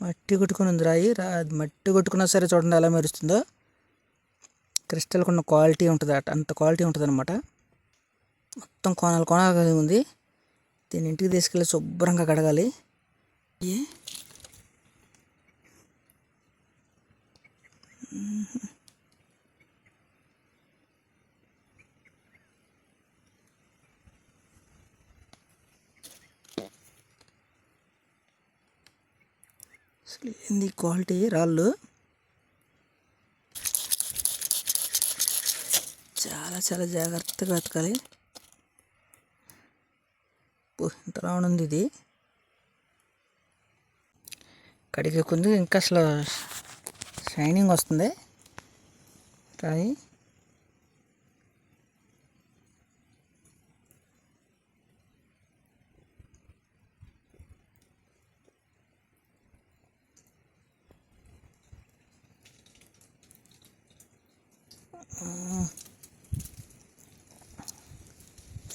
మట్టి కొట్టుకుని ఉంది రాయి మట్టి కొట్టుకున్నా సరే చూడండి ఎలా మెరుస్తుందో. క్రిస్టల్కి ఉన్న క్వాలిటీ ఉంటుంది అంత క్వాలిటీ ఉంటుంది అనమాట. మొత్తం కోణాలు కోణాలు ఉంది. దీన్ని ఇంటికి తీసుకెళ్ళి శుభ్రంగా కడగాలి. అసలు ఏంది క్వాలిటీ రాళ్ళు, చాలా చాలా జాగ్రత్తగా వెతకాలి. ఇంత రౌండ్ ఉంది ఇది. కడిగే కొంచెం ఇంకా అసలు షైనింగ్ వస్తుంది రాయి.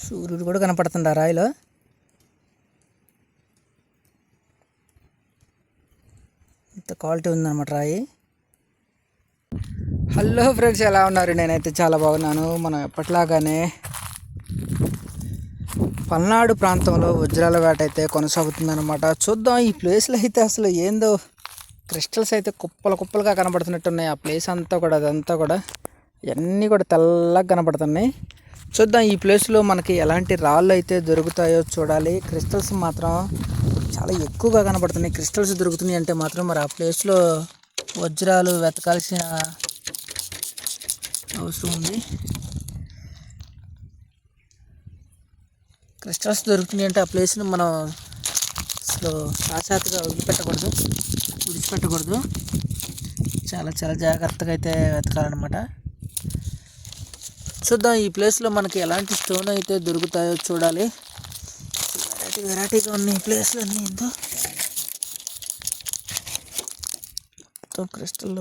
సూర్యుడు కూడా కనపడుతుంది ఆ రాయిలో. ఇంత క్వాలిటీ ఉందన్నమాట రాయి. హలో ఫ్రెండ్స్, ఎలా ఉన్నారు? నేనైతే చాలా బాగున్నాను. మనం ఎప్పటిలాగానే పల్నాడు ప్రాంతంలో వజ్రాల వేట అయితే కొనసాగుతుందన్నమాట. చూద్దాం ఈ ప్లేస్లో అయితే అసలు ఏందో క్రిస్టల్స్ అయితే కుప్పలు కుప్పలుగా కనబడుతున్నట్టున్నాయి. ఆ ప్లేస్ అంతా కూడా అదంతా కూడా ఇవన్నీ కూడా తెల్లగా కనబడుతున్నాయి. చూద్దాం ఈ ప్లేస్లో మనకి ఎలాంటి రాళ్ళు అయితే దొరుకుతాయో చూడాలి. క్రిస్టల్స్ మాత్రం చాలా ఎక్కువగా కనబడుతున్నాయి. క్రిస్టల్స్ దొరుకుతున్నాయి అంటే మాత్రం మరి ఆ ప్లేస్లో వజ్రాలు వెతకాల్సిన అవసరం ఉంది. క్రిస్టల్స్ దొరుకుతున్నాయి అంటే ఆ ప్లేస్ని మనం అసలు సాక్షాత్తుగా విడిచిపెట్టకూడదు. చాలా చాలా జాగ్రత్తగా అయితే వెతకాలన్నమాట. చూద్దాం ఈ ప్లేస్లో మనకి ఎలాంటి స్టోన్ అయితే దొరుకుతాయో చూడాలి. వెరైటీగా ఉన్నాయి ఈ ప్లేస్లో అన్నీ. ఏందో మొత్తం క్రిస్టల్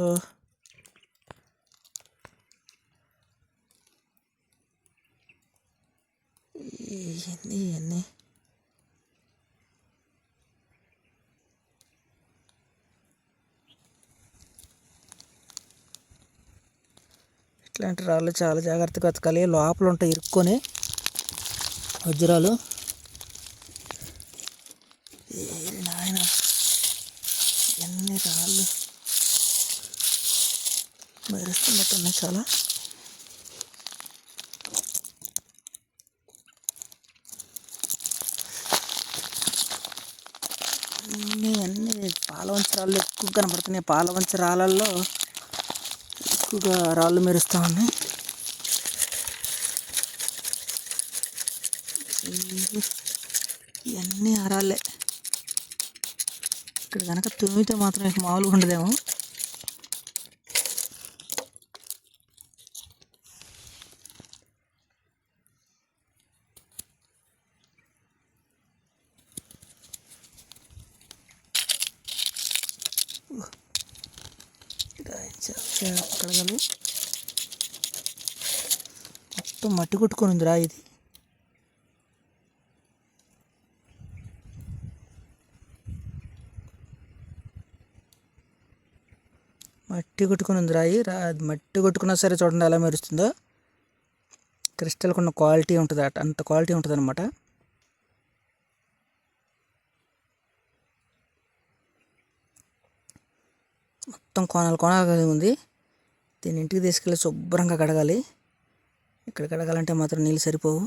ఇవన్నీ ఇట్లాంటి రాళ్ళు చాలా జాగ్రత్తగా వెతకాలి. లోపల ఉంటాయి ఇరుక్కొని వజ్రాలు. నాయన ఎన్ని రాళ్ళు మెరుస్తున్నట్టున్నాయి చాలా. అన్నీ పాలవంచ రాళ్ళు ఎక్కువ కనపడుతున్నాయి. పాలవంచ రాళ్ళల్లో ఎక్కువగా రాళ్ళు మెరుస్తూ ఉన్నాయి. ఇవన్నీ ఆరాళ్ళే. ఇక్కడ కనుక తుమ్మితే మాత్రం ఇక మామూలుగా ఉండదేమో. కడగాలి. మొత్తం మట్టి కొట్టుకొని ఉంది రా ఇది. మట్టి కొట్టుకుని ఉంది రాయి. మట్టి కొట్టుకున్నా సరే చూడండి ఎలా మెరుస్తుందో. క్రిస్టల్కి ఉన్న క్వాలిటీ ఉంటుంది అంత క్వాలిటీ ఉంటుంది అనమాట. మొత్తం కోణాలు కోణాలు ఉంది. దీన్ని ఇంటికి తీసుకెళ్ళి శుభ్రంగా కడగాలి. ఇక్కడ కడగాలంటే మాత్రం నీళ్ళు సరిపోవు.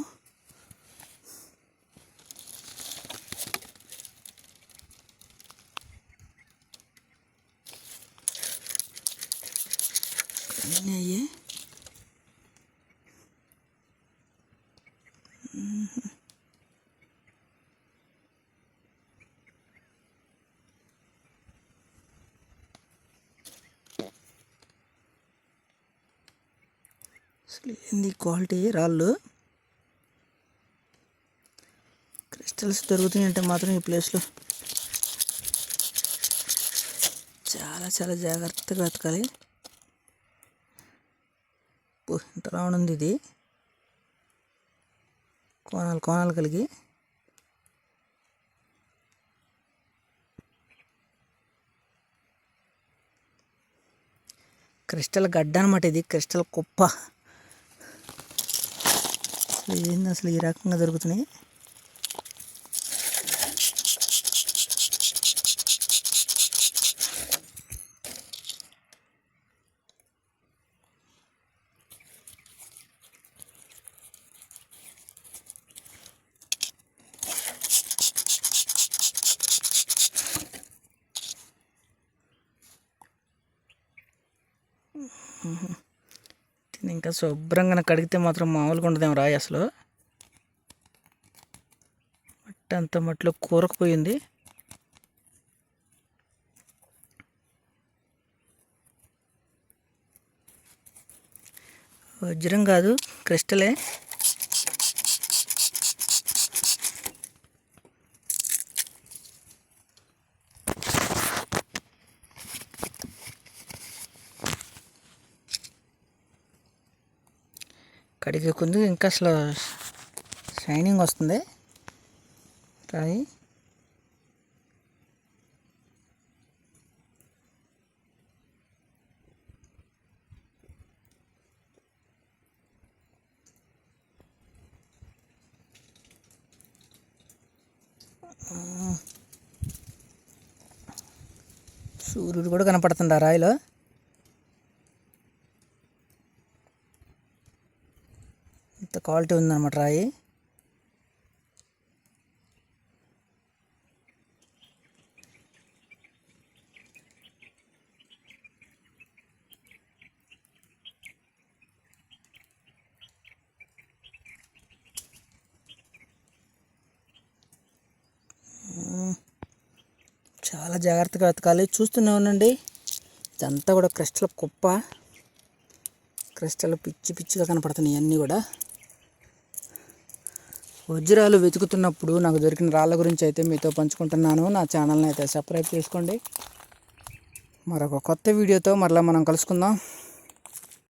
అన్నీ అయ్యే. అసలు ఏంది క్వాలిటీ రాళ్ళు. క్రిస్టల్స్ దొరుకుతున్నాయి అంటే మాత్రం ఈ ప్లేస్లో చాలా చాలా జాగ్రత్తగా వెతకాలి. ఇంత రౌండ్ ఉంది ఇది. కోణాలు కోణాలు కలిగి. క్రిస్టల్ గడ్డ అనమాట, ఇది క్రిస్టల్ కుప్ప. అసలు ఏంది అసలు ఈ రకంగా దొరుకుతున్నాయి. ఇంకా శుభ్రంగా కడిగితే మాత్రం మామూలుగా ఉండదేమో రాయి. అసలు మట్టి అంత మట్టిలో కూరకపోయింది. వజ్రం కాదు, క్రిస్టలే. కడిగే కొంచెం ఇంకా అసలు షైనింగ్ వస్తుంది రాయి. సూర్యుడు కూడా కనపడుతుంది ఆ రాయిలో. ఇంత క్వాలిటీ ఉందన్నమాట రాయి. చాలా జాగ్రత్తగా వెతకాలి. చూస్తూనే ఉండండి, ఇదంతా కూడా క్రిస్టల్ కుప్ప. క్రిస్టల్ పిచ్చి పిచ్చిగా కనపడుతున్నాయి అన్నీ కూడా. వజ్రాలు వెతుకుతున్నప్పుడు నాకు దొరికిన రాళ్ళ గురించి అయితే మీతో పంచుకుంటున్నాను. నా ఛానల్ని అయితే సబ్స్క్రైబ్ చేసుకోండి. మరొక కొత్త వీడియోతో మరలా మనం కలుసుకుందాం.